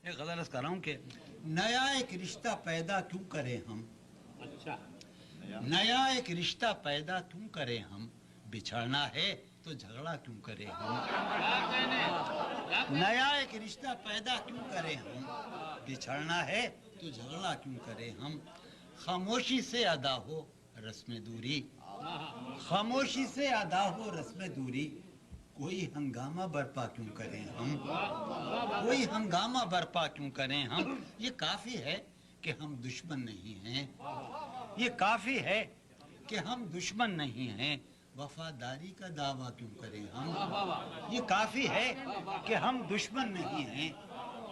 ایک غزل عرض کر رہا ہوں کہ نیا ایک رشتہ پیدا کیوں کریں ہم، اچھا نیا ایک رشتہ پیدا کیوں کریں ہم، بچھڑنا ہے تو جھگڑا کیوں کریں ہم، نیا ایک رشتہ پیدا کیوں کریں ہم، بچھڑنا ہے تو جھگڑا کیوں کریں ہم، خاموشی سے ادا ہو رسم دوری، خاموشی سے ادا ہو رسم دوری، کوئی ہنگامہ برپا کیوں کریں ہم، کوئی ہنگامہ برپا کیوں کریں ہم، یہ کافی ہے کہ ہم دشمن نہیں ہیں، یہ کافی ہے کہ ہم دشمن نہیں ہیں، وفاداری کا دعویٰ کیوں کریں ہم، یہ کافی ہے کہ ہم دشمن نہیں ہیں،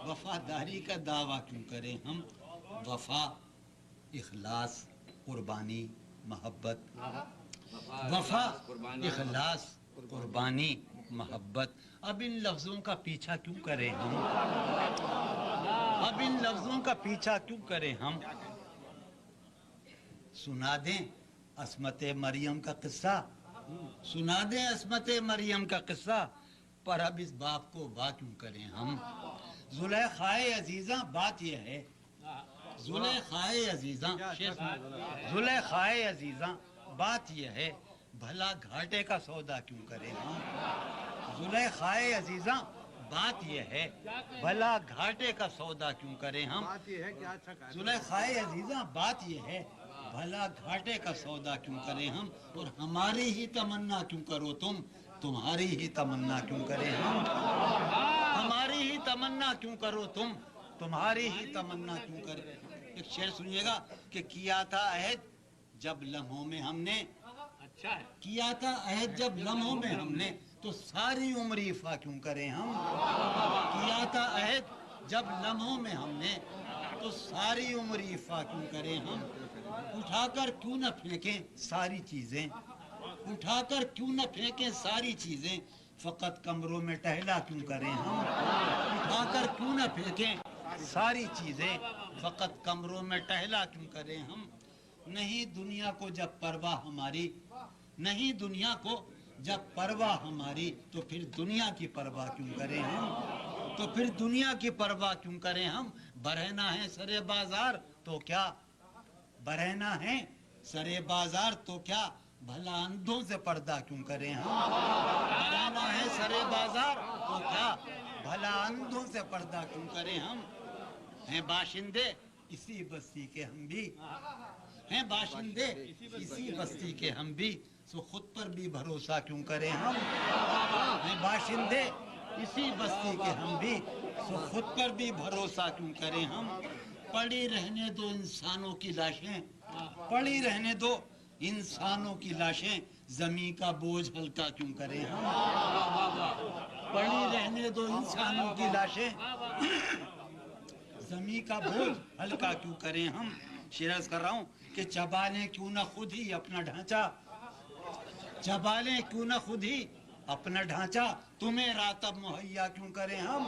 وفاداری کا دعویٰ کیوں کریں ہم، وفا، اخلاص، قربانی، محبت، وفا، اخلاص، قربانی، محبت، اب ان لفظوں کا پیچھا کیوں کریں ہم، اب ان لفظوں کا پیچھا کیوں کریں ہم، سنا دیں عصمت مریم کا قصہ، سنا دیں عصمت مریم کا قصہ، پر اب اس باپ کو واہ کیوں کریں ہم، زلیخائے عزیزاں بات یہ ہے، زلیخائے عزیزاں، زلیخائے عزیزاں بات یہ ہے، بھلا گھاٹے کا سودا کیوں کریں ہم، زلیخائے عزیزاں بات یہ ہے، بھلا گھاٹے کا سودا کیوں کریں ہم، زلیخائے عزیزاں بات یہ ہے، بھلا گھاٹے کا سودا کیوں کریں ہم، اور ہماری ہی تمنا کیوں کرو تم، تمہاری ہی تمنا کیوں کریں ہم، ہماری ہی تمنا کیوں کرو تم، تمہاری ہی تمنا کیوں کریں، ایک شعر سنیے گا کہ کیا تھا عہد جب لمحوں میں ہم نے، اچھا ہے کیا تھا عہد جب لمحوں میں ہم نے، تو ساری عمر ایفا کیوں کریں ہم، کیا تھا عہد جب لمحوں میں ہم نے، تو ساری عمر ایفا کیوں کریں ہم، اٹھا کر کیوں نہ پھینکیں ساری چیزیں، اٹھا کر کیوں نہ پھینکیں ساری چیزیں، فقط کمروں میں ٹہلا کیوں کریں ہم، اٹھا کر کیوں نہ پھینکیں ساری چیزیں، فقط کمروں میں ٹہلا کیوں کریں ہم، نہیں دنیا کو جب پرواہ ہماری، نہیں دنیا کو جب پرواہ ہماری، تو پھر دنیا کی پرواہ کیوں کریں ہم، تو پھر دنیا کی پرواہ کیوں کریں ہم، برہنہ ہے سرے بازار تو کیا، برہنہ ہے سرے بازار تو کیا، بھلا اندھوں سے پردہ کیوں کریں ہم، برہنہ ہے سرے بازار تو کیا، بھلا اندھوں سے پردہ کیوں کریں ہم، ہیں باشندے اسی بستی کے ہم بھی، ہیں باشندے اسی بستی کے ہم بھی، سو خود پر بھی بھروسہ کیوں کریں ہم، ہیں باشندے اسی بستی کے ہم بھی، سو خود پر بھی بھروسہ کیوں کریں ہم، پڑی رہنے دو انسانوں کی لاشیں، پڑی رہنے دو انسانوں کی لاشیں، زمین کا بوجھ ہلکا کیوں کریں ہم، پڑی رہنے دو انسانوں کی لاشیں، زمین کا بوجھ ہلکا کیوں کریں ہم، شعر کر رہا ہوں کہ چبا لیں کیوں نہ خود ہی اپنا ڈھانچہ، چبا لیں کیوں نہ خود ہی اپنا ڈھانچہ، تمہیں راتب مہیا کیوں کریں ہم،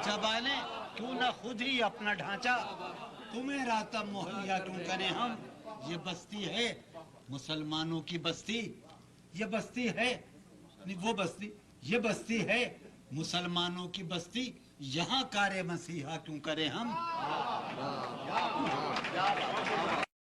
چبا لیں کیوں نہ خود ہی اپنا ڈھانچہ، تمہیں راتب مہیا کیوں کریں ہم، یہ بستی ہے مسلمانوں کی بستی، یہ بستی ہے وہ بستی، یہ بستی ہے مسلمانوں کی بستی، یہاں کار مسیحا کیوں کریں ہم